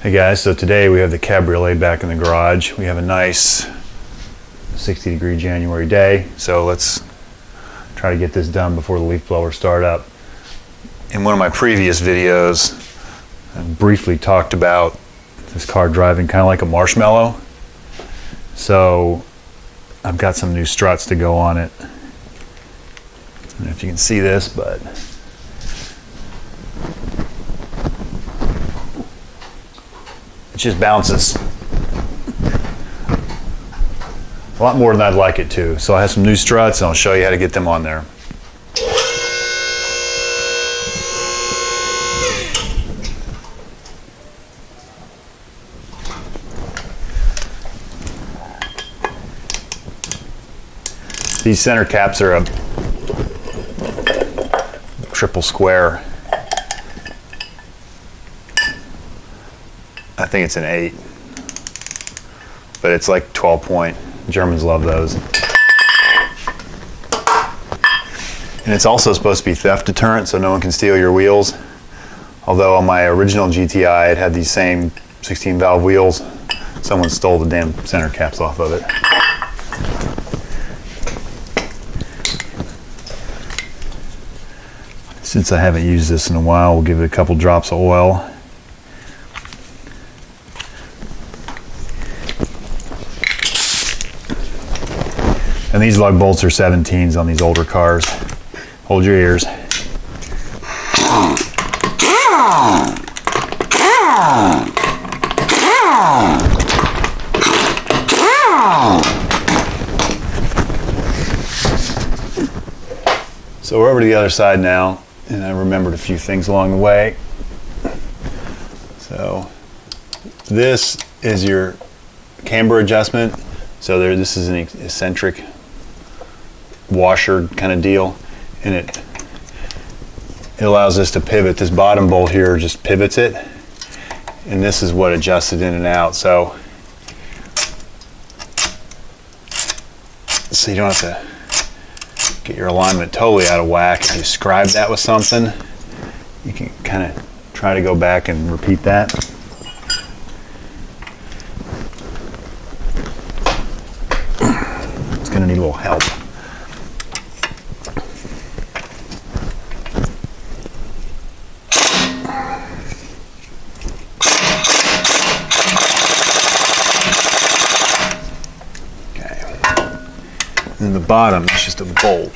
Hey guys, so today we have the Cabriolet back in the garage. We have a nice 60-degree January day, so let's try to get this done before the leaf blowers start up. In one of my previous videos, I briefly talked about this car driving kind of like a marshmallow. So I've got some new struts to go on it. I don't know if you can see this, but it just bounces a lot more than I'd like it to. So I have some new struts and I'll show you how to get them on there. These center caps are a triple square. I think it's an 8, but it's like 12 point. Germans love those. And it's also supposed to be theft deterrent, so no one can steal your wheels. Although on my original GTI, it had these same 16 valve wheels. Someone stole the damn center caps off of it. Since I haven't used this in a while, we'll give it a couple drops of oil. And these lug bolts are 17s on these older cars. Hold your ears. So we're over to the other side now, and I remembered a few things along the way. So this is your camber adjustment. So this is an eccentric washer kind of deal, and it allows us to pivot. This bottom bolt here just pivots it, and this is what adjusts it in and out. So you don't have to get your alignment totally out of whack. If you scribe that with something, you can kind of try to go back and repeat that. It's going to need a little help. And the bottom is just a bolt.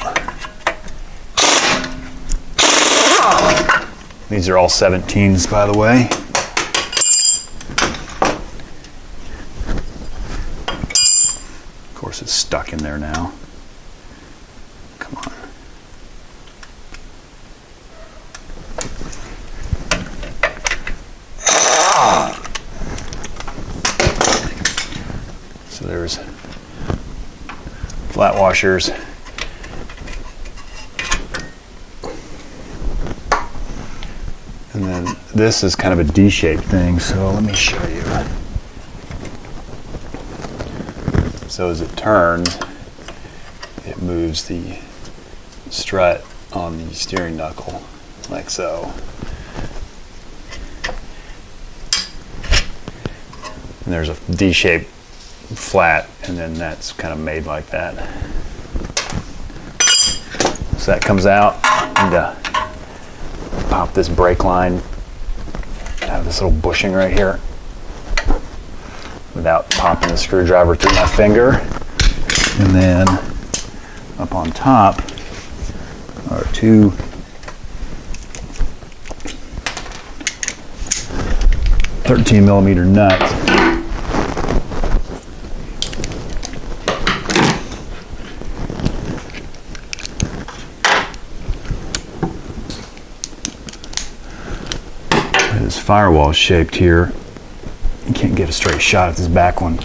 These are all 17s, by the way. Of course, it's stuck in there now. Come on. So there's flat washers. And then this is kind of a D-shaped thing, so let me show you. So as it turns, it moves the strut on the steering knuckle, like so. And there's a D-shaped flat, and then that's kind of made like that. So that comes out, and pop this brake line out of this little bushing right here without popping the screwdriver through my finger. And then up on top are two 13mm nuts. This firewall is shaped here. You can't get a straight shot at this back one.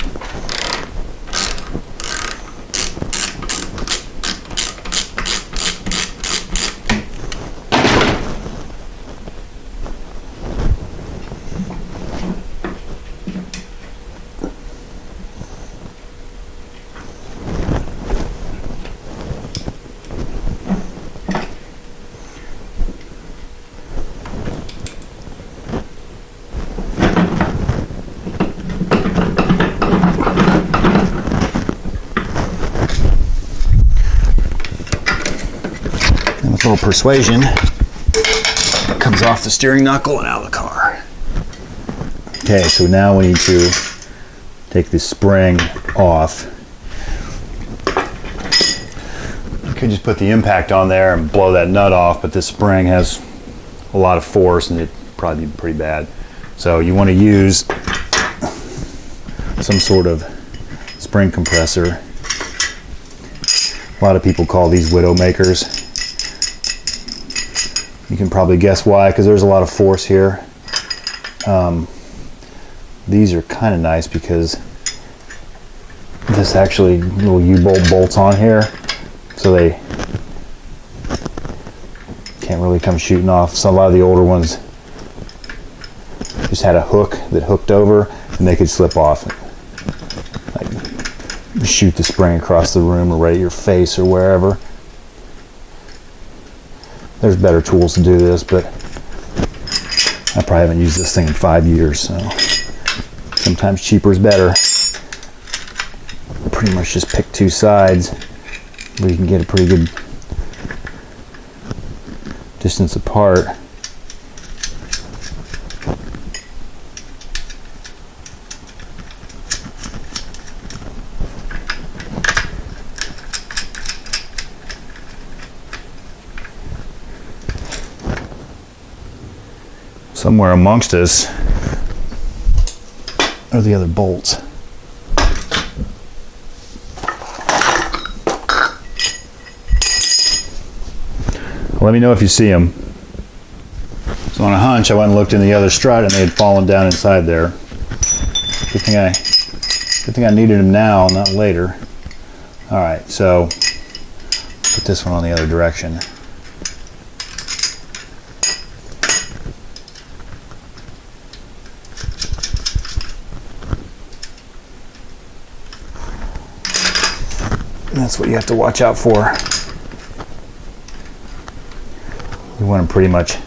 little persuasion comes off the steering knuckle and out of the car. Okay, so now we need to take this spring off. You could just put the impact on there and blow that nut off, but this spring has a lot of force and it'd probably be pretty bad. So you want to use some sort of spring compressor. A lot of people call these widow makers. You can probably guess why, because there's a lot of force here. These are kind of nice because this actually little U-bolt bolts on here, so they can't really come shooting off. So a lot of the older ones just had a hook that hooked over and they could slip off, like shoot the spring across the room or right at your face or wherever. There's better tools to do this, but I probably haven't used this thing in 5 years, so sometimes cheaper is better. Pretty much just pick two sides where you can get a pretty good distance apart. Somewhere amongst us are the other bolts. Let me know if you see them. So on a hunch, I went and looked in the other strut and they had fallen down inside there. Good thing I needed them now, not later. All right, so put this one on the other direction. That's what you have to watch out for. You want them pretty much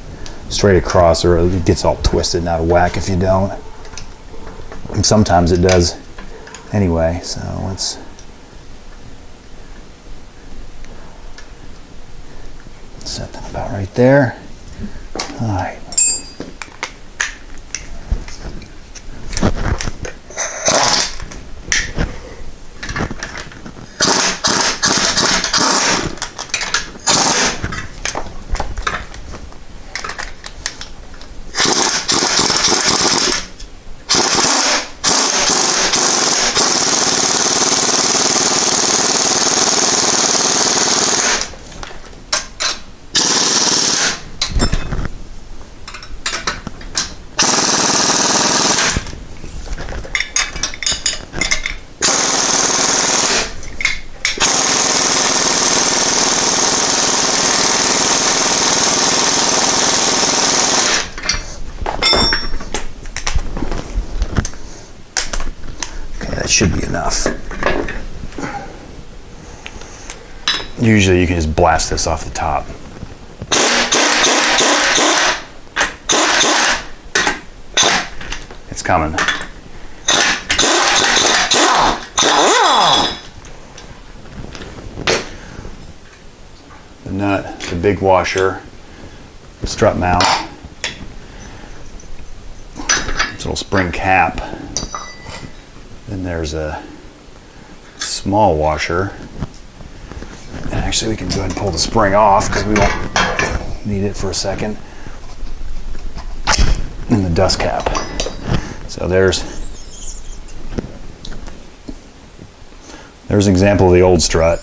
straight across, or it gets all twisted and out of whack if you don't. And sometimes it does anyway, so let's set them about right there. All right. Should be enough. Usually you can just blast this off the top. It's coming. The nut, the big washer, the strut mount, this little spring cap. Then there's a small washer. And actually we can go ahead and pull the spring off because we won't need it for a second. And the dust cap. So there's an example of the old strut.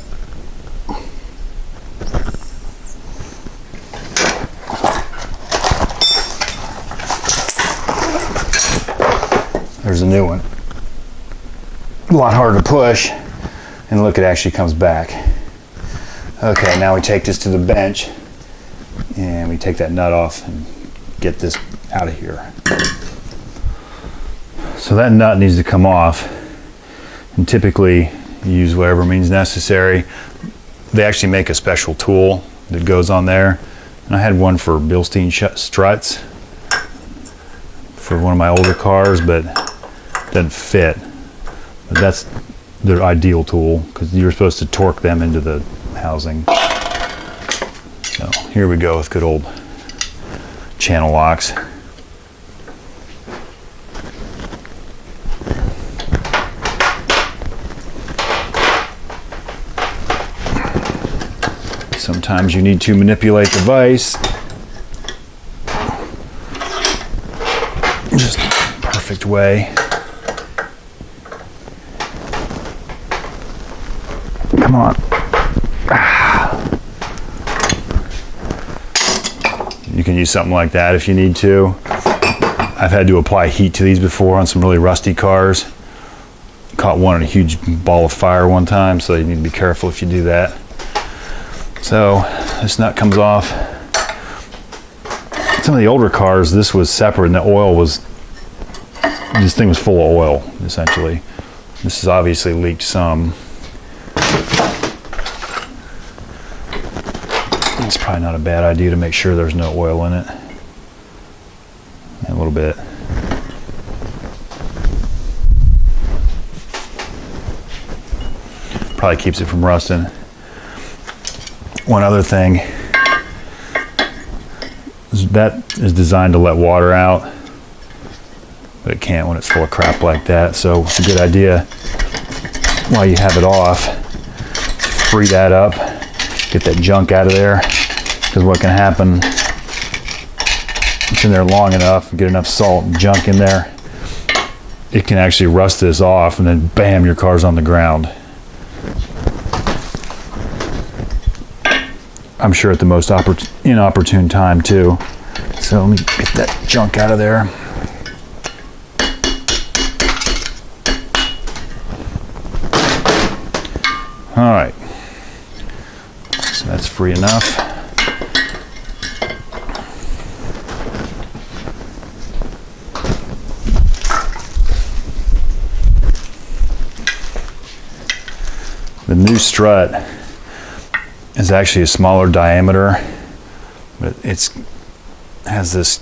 There's a new one. A lot harder to push, and look, it actually comes back. Okay, now we take this to the bench and we take that nut off and get this out of here. So that nut needs to come off, and typically you use whatever means necessary. They actually make a special tool that goes on there, and I had one for Bilstein struts for one of my older cars, but it doesn't fit. But that's their ideal tool because you're supposed to torque them into the housing. So here we go with good old channel locks. Sometimes you need to manipulate the vise. Just perfect way. Come on. You can use something like that if you need to. I've had to apply heat to these before on some really rusty cars. Caught one in a huge ball of fire one time, so you need to be careful if you do that. So this nut comes off. Some of the older cars, this was separate and the oil was, this thing was full of oil, essentially. This has obviously leaked some. It's probably not a bad idea to make sure there's no oil in it. A little bit. Probably keeps it from rusting. One other thing, that is designed to let water out, but it can't when it's full of crap like that. So it's a good idea while you have it off to free that up, get that junk out of there, because what can happen, it's in there long enough, get enough salt and junk in there, it can actually rust this off, and then bam, your car's on the ground. I'm sure at the most inopportune time too. So let me get that junk out of there. All right, so that's free enough. The new strut is actually a smaller diameter, but it has this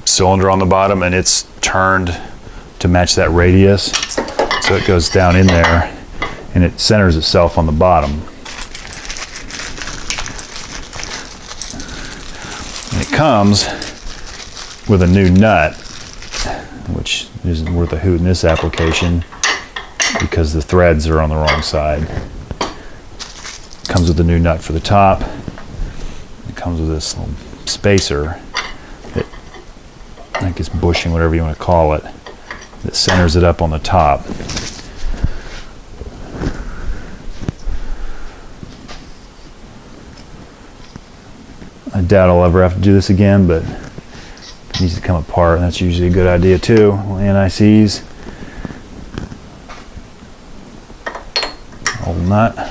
cylinder on the bottom and it's turned to match that radius, so it goes down in there and it centers itself on the bottom. And it comes with a new nut, which isn't worth a hoot in this application because the threads are on the wrong side. Comes with a new nut for the top. It comes with this little spacer that, I guess, bushing, whatever you want to call it, that centers it up on the top. I doubt I'll ever have to do this again, but it needs to come apart, and that's usually a good idea too. Anti-seize. Old nut.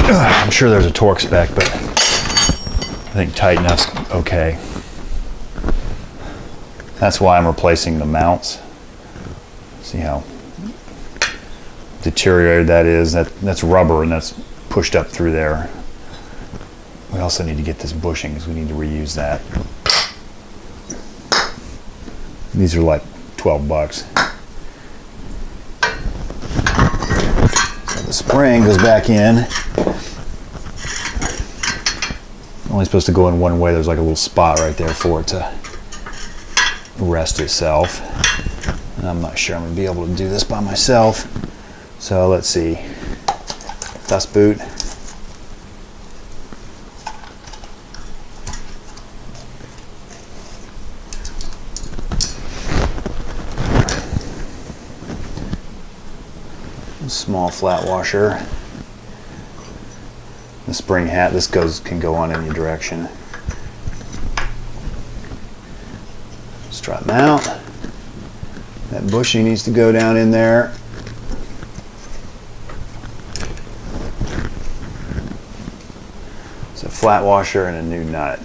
I'm sure there's a torque spec, but I think tight enough's okay. That's why I'm replacing the mounts. See how deteriorated that is? That's rubber and that's pushed up through there. We also need to get this bushing because we need to reuse that. These are like 12 bucks. So the spring goes back in. Only supposed to go in one way. There's like a little spot right there for it to rest itself. And I'm not sure I'm going to be able to do this by myself. So let's see. Dust boot. Small flat washer. The spring hat, this can go on any direction. Strut mount. That bushing needs to go down in there. It's a flat washer and a new nut.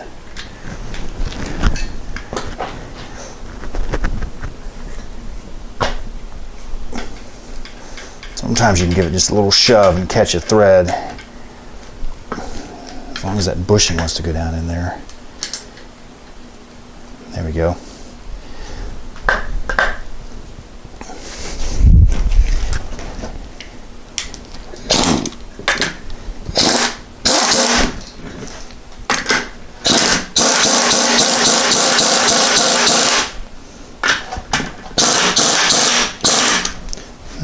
Sometimes you can give it just a little shove and catch a thread. As long as that bushing wants to go down in there. There we go.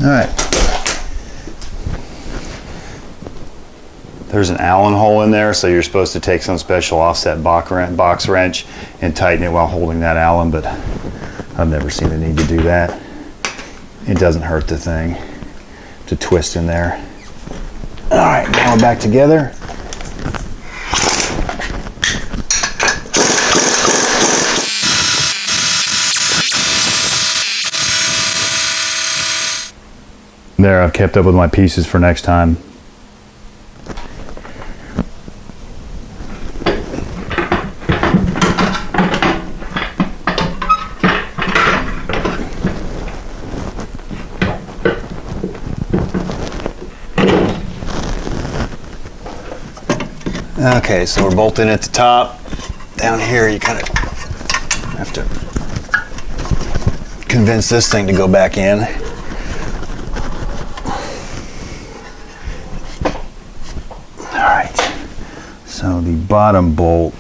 All right. There's an Allen hole in there, so you're supposed to take some special offset box wrench and tighten it while holding that Allen, but I've never seen the need to do that. It doesn't hurt the thing to twist in there. All right, now we're back together. There, I've kept up with my pieces for next time. Okay, so we're bolting at the top. Down here, you kind of have to convince this thing to go back in. So the bottom bolt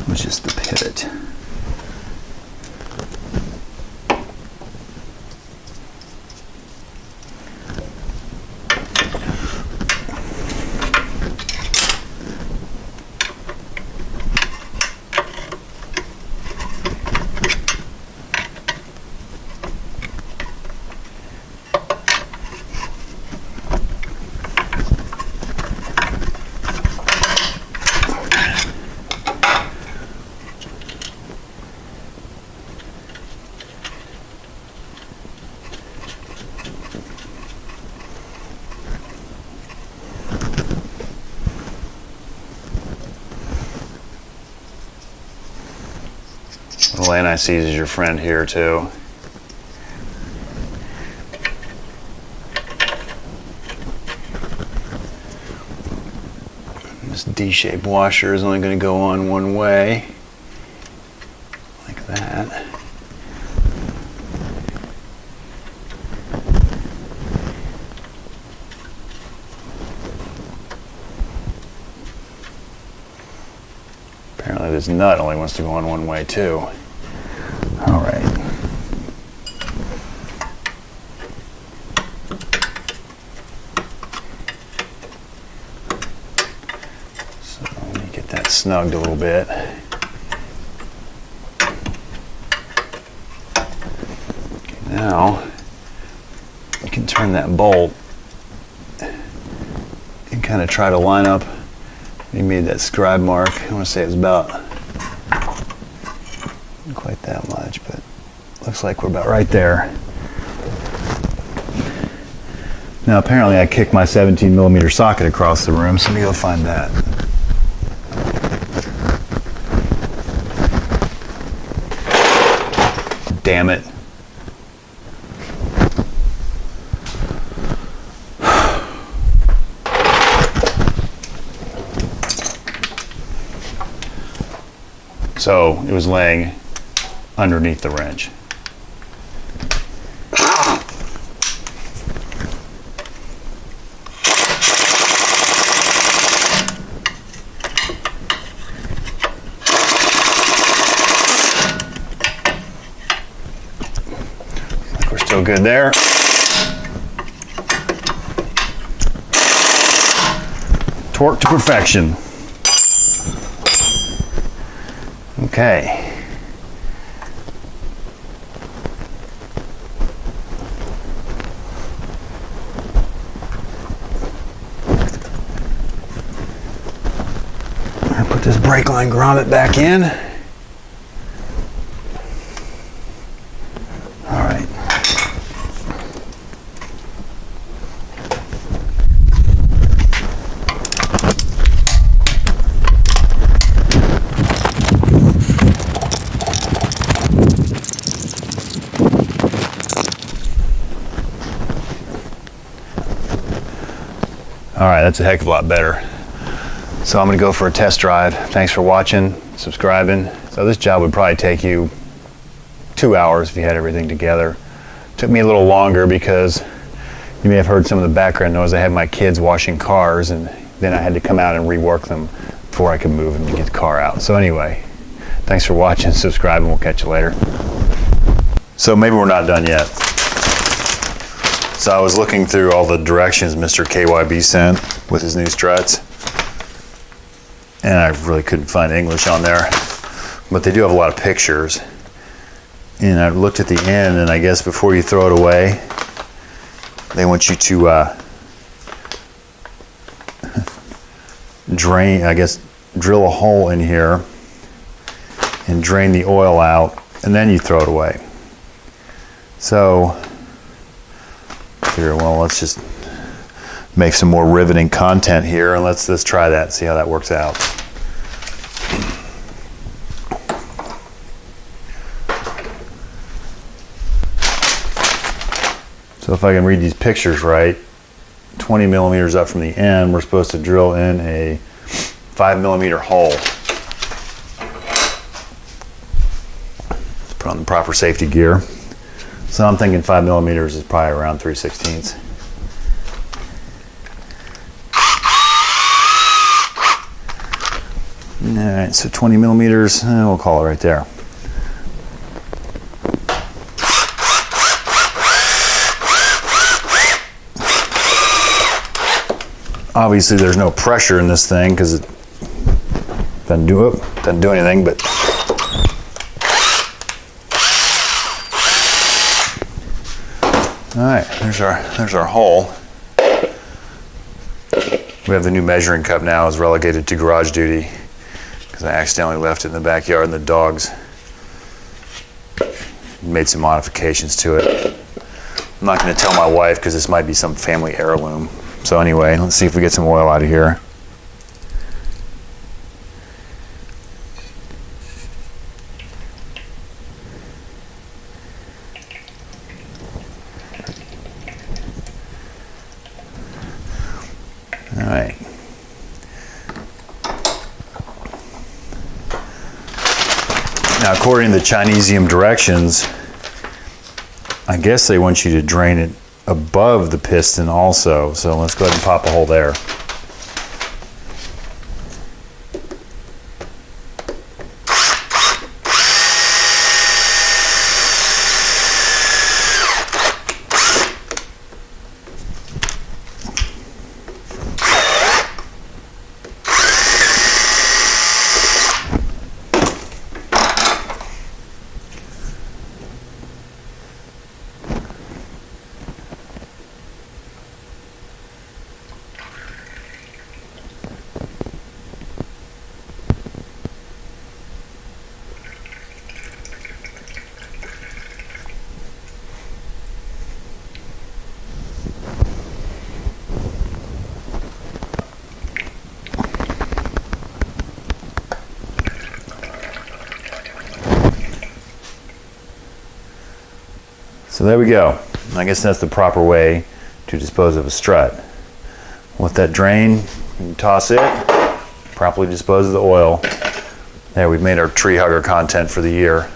was just the pivot. Little anti-seize is your friend here too. This D-shaped washer is only going to go on one way, like that. Apparently this nut only wants to go on one way too. All right. So let me get that snugged a little bit. Okay, now you can turn that bolt and kind of try to line up. You made that scribe mark. I want to say it's about, not quite that much, but looks like we're about right there. Now apparently I kicked my 17mm socket across the room, so let me go find that. Damn it. So it was laying underneath the wrench. Like we're still good there. Torque to perfection. Okay. I'm gonna put this brake line grommet back in. All right. All right, that's a heck of a lot better. So I'm gonna go for a test drive. Thanks for watching, subscribing. So this job would probably take you 2 hours if you had everything together. Took me a little longer because you may have heard some of the background noise. I had my kids washing cars, and then I had to come out and rework them before I could move them to get the car out. So anyway, thanks for watching, subscribe, and we'll catch you later. So maybe we're not done yet. So I was looking through all the directions Mr. KYB sent with his new struts, and I really couldn't find English on there, but they do have a lot of pictures. And I looked at the end, and I guess before you throw it away, they want you to drain, I guess, drill a hole in here and drain the oil out, and then you throw it away. So, here, well, let's just make some more riveting content here, and let's try that, see how that works out. So if I can read these pictures right, 20 millimeters up from the end, we're supposed to drill in a 5 millimeter hole. Put on the proper safety gear. So I'm thinking 5 millimeters is probably around 3/16. All right, so 20 millimeters, we'll call it right there. Obviously there's no pressure in this thing because it doesn't do anything, but all right, there's our hole. We have the new measuring cup now is relegated to garage duty because I accidentally left it in the backyard and the dogs made some modifications to it. I'm not going to tell my wife because this might be some family heirloom. So anyway, let's see if we get some oil out of here. All right. Now, according to the Chinesium directions, I guess they want you to drain it above the piston also. So let's go ahead and pop a hole there. So there we go. I guess that's the proper way to dispose of a strut. Let that drain, you toss it, properly dispose of the oil. There, we've made our tree hugger content for the year.